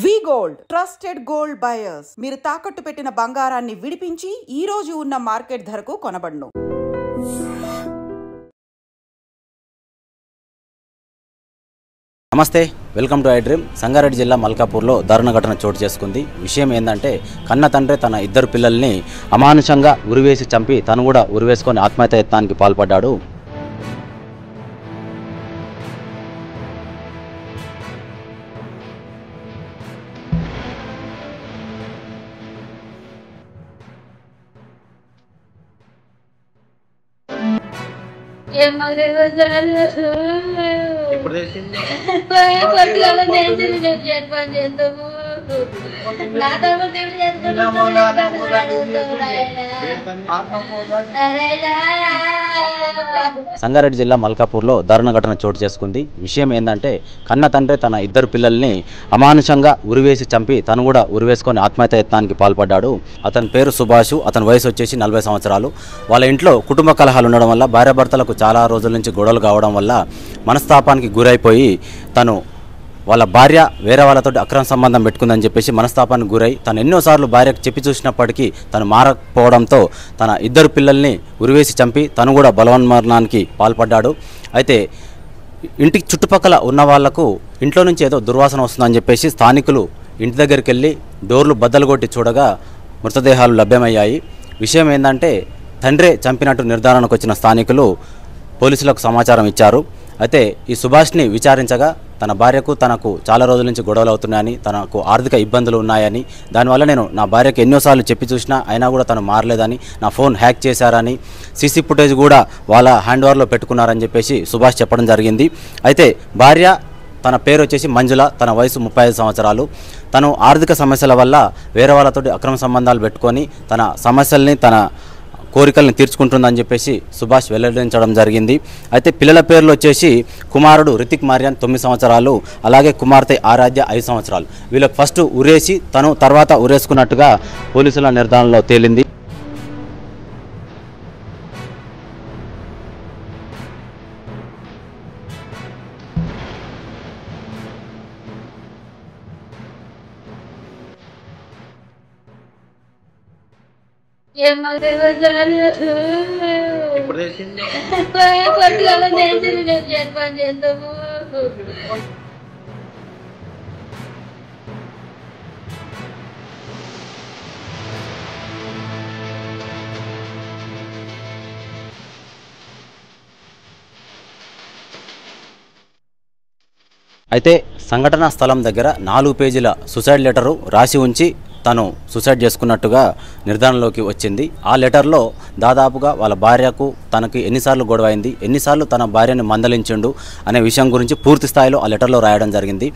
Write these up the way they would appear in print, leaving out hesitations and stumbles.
వి gold trusted gold buyers మీరు తాకట్టు పెట్టిన బంగారాన్ని విడిపించి ఈ రోజు ఉన్న మార్కెట్ ధరకు కొనబడును. నమస్తే, welcome to I dream. Sangareddy జిల్లా మల్కాపూర్లో దారుణ ఘటన చోటు చేసుకుంది. విషయం ఏంటంటే కన్న తండ్రి తన ఇద్దరు పిల్లల్ని అమానుషంగా ఉరివేసి చంపి తను కూడా ఉరివేసుకొని ఆత్మహత్య యత్నానికి పాల్పడ్డాడు. సంగారెడ్డి జిల్లా మల్కాపూర్లో దారుణ ఘటన చోటు చేసుకుంది. విషయం ఏంటంటే కన్న తండ్రి తన ఇద్దరు పిల్లల్ని అమానుషంగా ఉరివేసి చంపి తను కూడా ఉరివేసుకొని ఆత్మహత్య యత్నానికి పాల్పడ్డాడు. అతని పేరు సుభాష్. అతని వయసు వచ్చేసి 40 సంవత్సరాలు. వాళ్ళ ఇంట్లో కుటుంబ కలహాలు ఉండడం వల్ల భార్యాభర్తలకు చాలా రోజుల నుంచి గొడవలు కావడం వల్ల మనస్తాపానికి గురైపోయి తను వాళ్ళ భార్య వేరే వాళ్ళతో అక్రమ సంబంధం పెట్టుకుందని చెప్పేసి మనస్తాపానికి గురై తను ఎన్నోసార్లు భార్యకు చెప్పి చూసినప్పటికీ తను మారకపోవడంతో తన ఇద్దరు పిల్లల్ని ఉరివేసి చంపి తను కూడా బలవన్మరణానికి పాల్పడ్డాడు. అయితే ఇంటికి చుట్టుపక్కల ఉన్న వాళ్లకు ఇంట్లో నుంచి ఏదో దుర్వాసన వస్తుందని చెప్పేసి స్థానికులు ఇంటి దగ్గరికి వెళ్ళి డోర్లు బద్దలు కొట్టి చూడగా మృతదేహాలు లభ్యమయ్యాయి. విషయం ఏంటంటే తండ్రే చంపినట్టు నిర్ధారణకు వచ్చిన స్థానికులు పోలీసులకు సమాచారం ఇచ్చారు. అయితే ఈ సుభాష్ని విచారించగా తన భార్యకు తనకు చాలా రోజుల నుంచి గొడవలు అవుతున్నాయని, తనకు ఆర్థిక ఇబ్బందులు ఉన్నాయని, దానివల్ల నేను నా భార్యకు ఎన్నోసార్లు చెప్పి చూసినా అయినా కూడా తను మారలేదని, నా ఫోన్ హ్యాక్ చేశారని, సీసీ ఫుటేజ్ కూడా వాళ్ళ హ్యాండ్ ఓవర్లో పెట్టుకున్నారని చెప్పేసి సుభాష్ చెప్పడం జరిగింది. అయితే భార్య తన పేరు వచ్చేసి మంజుల, తన వయసు 35 సంవత్సరాలు. తను ఆర్థిక సమస్యల వల్ల వేరే వాళ్ళతో అక్రమ సంబంధాలు పెట్టుకొని తన సమస్యల్ని తన కోరికల్ని తీర్చుకుంటుందని చెప్పేసి సుభాష్ వెల్లడించడం జరిగింది. అయితే పిల్లల పేర్లు వచ్చేసి కుమారుడు రితిక్ మార్యాన్ 9 సంవత్సరాలు, అలాగే కుమార్తె ఆరాధ్య 5 సంవత్సరాలు. వీళ్ళకి ఫస్ట్ ఉరేసి తను తర్వాత ఉరేసుకున్నట్టుగా పోలీసుల నిర్ధారణలో తేలింది. అయితే సంఘటనా స్థలం దగ్గర 4 పేజీల సూసైడ్ లెటరు రాసి ఉంచి తను సూసైడ్ చేసుకున్నట్టుగా నిర్ధారణలోకి వచ్చింది. ఆ లెటర్లో దాదాపుగా వాళ్ళ భార్యకు తనకి ఎన్నిసార్లు గొడవ అయింది, ఎన్నిసార్లు తన భార్యని మందలించిండు అనే విషయం గురించి పూర్తి స్థాయిలో ఆ లెటర్లో రాయడం జరిగింది.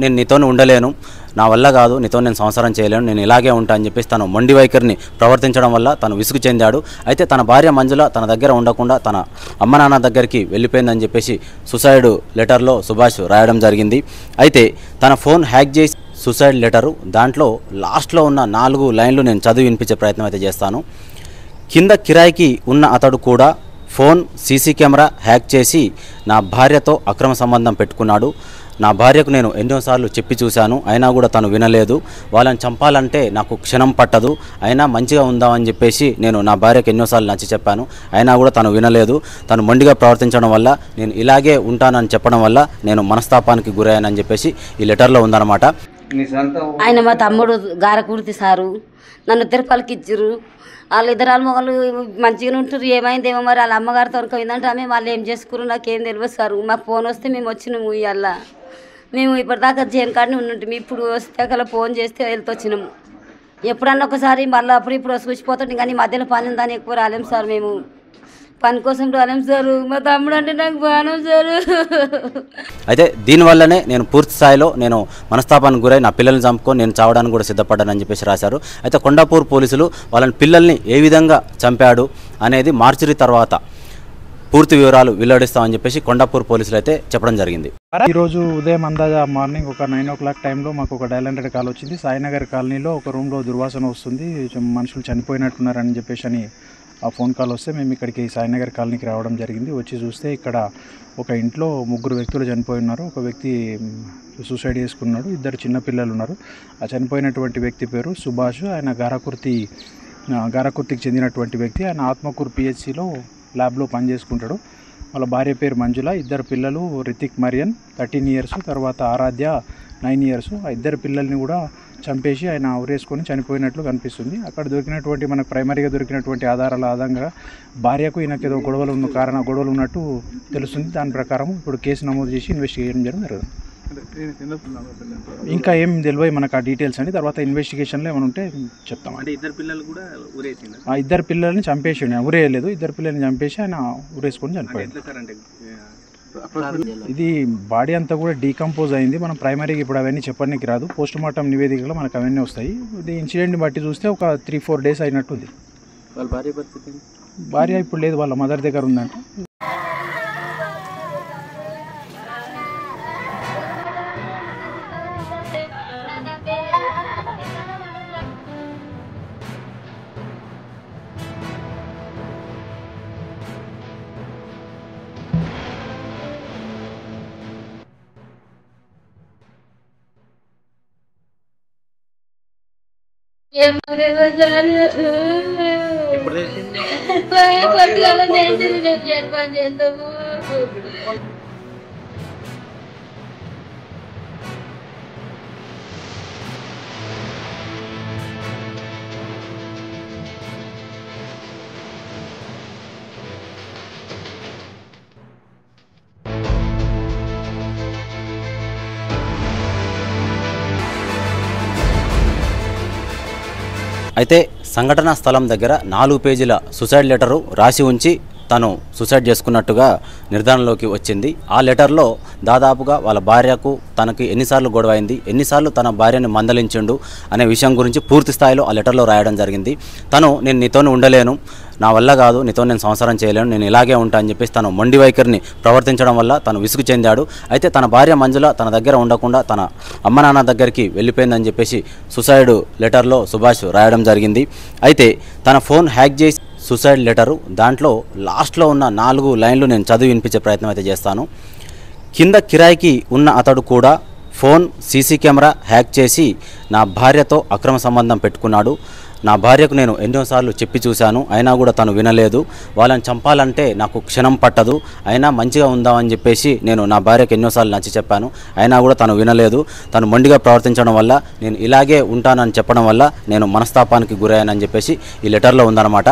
నేను నీతోనే ఉండలేను, నా వల్ల కాదు, నీతో నేను సంసారం చేయలేను, నేను ఇలాగే ఉంటా అని చెప్పేసి తను మొండి వైఖరిని ప్రవర్తించడం వల్ల తను విసుగు చెందాడు. అయితే తన భార్య మంజుల తన దగ్గర ఉండకుండా తన అమ్మ నాన్న దగ్గరికి వెళ్ళిపోయిందని చెప్పేసి సూసైడ్ లెటర్లో సుభాష్ రాయడం జరిగింది. అయితే తన ఫోన్ హ్యాక్ చేసి సూసైడ్ లెటరు దాంట్లో లాస్ట్లో ఉన్న 4 లైన్లు నేను చదివి వినిపించే ప్రయత్నం అయితే చేస్తాను. కింద కిరాయికి ఉన్న అతడు కూడా ఫోన్ సీసీ కెమెరా హ్యాక్ చేసి నా భార్యతో అక్రమ సంబంధం పెట్టుకున్నాడు. నా భార్యకు నేను ఎన్నోసార్లు చెప్పి చూశాను, అయినా కూడా తను వినలేదు. వాళ్ళని చంపాలంటే నాకు క్షణం పట్టదు, అయినా మంచిగా ఉందామని చెప్పేసి నేను నా భార్యకు ఎన్నోసార్లు నచ్చి చెప్పాను, అయినా కూడా తను వినలేదు. తను మొండిగా ప్రవర్తించడం వల్ల, నేను ఇలాగే ఉంటానని చెప్పడం వల్ల నేను మనస్తాపానికి గురయ్యానని చెప్పేసి ఈ లెటర్లో ఉందన్నమాట. ఆయన మా తమ్ముడు గారకూర్తి సారు నన్ను తిరుపతికి ఇచ్చారు. వాళ్ళిద్దరు మొగలు మంచిగానే ఉంటారు. ఏమైందేమో మరి వాళ్ళ అమ్మగారితో పోయిందంటే ఆమె వాళ్ళు ఏం చేసుకున్నారు నాకేం తెలియదు సార్. మాకు ఫోన్ వస్తే మేము వచ్చినాము. ఇవాళ మేము ఇప్పటిదాకా జైన్ కాడనే ఉన్నట్టు ఇప్పుడు వస్తే అలా ఫోన్ చేస్తే వెళ్తూ వచ్చినాము. ఎప్పుడన్నా ఒకసారి మళ్ళీ ఇప్పుడు చూసిపోతుంటే కానీ మధ్యలో పని ఉందని ఎక్కువ రాలేము సార్. మేము పని కోసం రాలేము సార్. మా తమ్ముడు అంటే నాకు బాణం సార్. అయితే దీనివల్లనే నేను పూర్తి స్థాయిలో నేను మనస్తాపానికి గురై నా పిల్లల్ని చంపుకొని నేను చావడానికి కూడా సిద్ధపడ్డానని చెప్పేసి రాశారు. అయితే కొండాపూర్ పోలీసులు వాళ్ళని పిల్లల్ని ఏ విధంగా చంపాడు అనేది మార్చిరి తర్వాత పూర్తి వివరాలు వెల్లడిస్తామని చెప్పేసి కొండాపూర్ పోలీసులు అయితే చెప్పడం జరిగింది. ఈరోజు ఉదయం అందాజా మార్నింగ్ ఒక 9 o'clock టైంలో మాకు ఒక డయల్ 100 కాల్ వచ్చింది. సాయినగర్ కాలనీలో ఒక రూమ్లో దుర్వాసన వస్తుంది, మనుషులు చనిపోయినట్టున్నారని చెప్పేసి అని ఆ ఫోన్ కాల్ వస్తే మేము ఇక్కడికి సాయినగర్ కాలనీకి రావడం జరిగింది. వచ్చి చూస్తే ఇక్కడ ఒక ఇంట్లో 3 వ్యక్తులు చనిపోయి ఉన్నారు. ఒక వ్యక్తి సూసైడ్ చేసుకున్నాడు. 2 చిన్నపిల్లలు ఉన్నారు. ఆ చనిపోయినటువంటి వ్యక్తి పేరు సుభాష్. ఆయన గారకుర్తికి చెందినటువంటి వ్యక్తి. ఆయన ఆత్మకూరు పిహెచ్సిలో ల్యాబ్లో పనిచేసుకుంటాడు. వాళ్ళ భార్య పేరు మంజుల. 2 పిల్లలు రితిక్ మరియన్ 13 ఇయర్స్, తర్వాత ఆరాధ్య 9 ఇయర్స్. ఆ 2 పిల్లల్ని కూడా చంపేసి ఆయన ఉరేసుకొని చనిపోయినట్లు కనిపిస్తుంది. అక్కడ దొరికినటువంటి మనకు ప్రైమరీగా దొరికినటువంటి ఆధారాల ఆధారంగా భార్యకు ఈయనకు ఏదో గొడవలు ఉన్నట్టు తెలుస్తుంది. దాని ప్రకారం ఇప్పుడు కేసు నమోదు చేసి ఇన్వెస్టిగేషన్ జరుగుతుంది. ఇంకా ఏం తెలియదు మనకు ఆ డీటెయిల్స్ అండి. తర్వాత ఇన్వెస్టిగేషన్లో ఏమైనా ఉంటే చెప్తాం. అంటే 2 పిల్లలు కూడా ఊరేసిండు. ఆ 2 పిల్లల్ని చంపేసి ఊరేయలేదు. 2 పిల్లల్ని చంపేసి ఆయన ఊరేసుకొని చనిపోయాడు. ఇది బాడీ అంతా కూడా డీకంపోజ్ అయింది. మనం ప్రైమరీకి ఇప్పుడు అవన్నీ చెప్పడానికి రాదు. పోస్ట్ మార్టం నివేదికలో మనకు అవన్నీ వస్తాయి. ఇది ఇన్సిడెంట్ని బట్టి చూస్తే ఒక 3-4 డేస్ అయినట్టుంది. వాళ్ళ భార్య పరిస్థితి? భార్య ఇప్పుడు లేదు, వాళ్ళ మదర్ దగ్గర ఉందంట. ఎప్పుడు తెలిసింది? అయితే సంఘటనా స్థలం దగ్గర 4 పేజీల సూసైడ్ లెటరు రాసి ఉంచి తను సూసైడ్ చేసుకున్నట్టుగా నిర్ధారణలోకి వచ్చింది. ఆ లెటర్లో దాదాపుగా వాళ్ళ భార్యకు తనకి ఎన్నిసార్లు గొడవ అయింది, ఎన్నిసార్లు తన భార్యని మందలించిండు అనే విషయం గురించి పూర్తి స్థాయిలో ఆ లెటర్లో రాయడం జరిగింది. నేను నీతోనే ఉండలేను, నా వల్ల కాదు, నీతో నేను సంసారం చేయలేను, నేను ఇలాగే ఉంటా అని చెప్పేసి తను మొండి వైఖరిని ప్రవర్తించడం వల్ల తను విసుగు చెందాడు. అయితే తన భార్య మంజుల తన దగ్గర ఉండకుండా తన అమ్మ నాన్న దగ్గరికి వెళ్ళిపోయిందని చెప్పేసి సూసైడ్ లెటర్లో సుభాష్ రాయడం జరిగింది. అయితే తన ఫోన్ హ్యాక్ చేసి సూసైడ్ లెటరు దాంట్లో లాస్ట్లో ఉన్న 4 లైన్లు నేను చదివి వినిపించే ప్రయత్నం అయితే చేస్తాను. కింద కిరాయికి ఉన్న అతడు కూడా ఫోన్ సీసీ కెమెరా హ్యాక్ చేసి నా భార్యతో అక్రమ సంబంధం పెట్టుకున్నాడు. నా భార్యకు నేను ఎన్నోసార్లు చెప్పి చూశాను, అయినా కూడా తను వినలేదు. వాళ్ళని చంపాలంటే నాకు క్షణం పట్టదు, అయినా మంచిగా ఉందామని చెప్పేసి నేను నా భార్యకు ఎన్నోసార్లు నచ్చి చెప్పాను, అయినా కూడా తను వినలేదు. తను మొండిగా ప్రవర్తించడం వల్ల, నేను ఇలాగే ఉంటానని చెప్పడం వల్ల నేను మనస్తాపానికి గురయ్యానని చెప్పేసి ఈ లెటర్లో ఉందన్నమాట.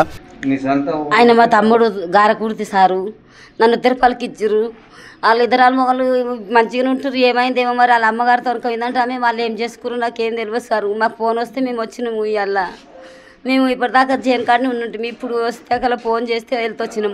ఆయన మా తమ్ముడు గారకుర్తి సారు. నన్ను తిరుపతికి ఇచ్చిర్రు. వాళ్ళు 2 మొగలు మంచిగానే ఉంటారు. ఏమైందేమో మరి వాళ్ళ అమ్మగారితో పోయిందంటే ఆమె వాళ్ళు ఏం చేసుకున్నారు నాకేం తెలియదు సార్. మాకు ఫోన్ వస్తే మేము వచ్చినాము. ఇవాళ మేము ఇప్పటిదాకా జైన్ కాడనే ఉన్నట్టు ఇప్పుడు వస్తే అక్కడ ఫోన్ చేస్తే వెళ్తూ వచ్చినాము.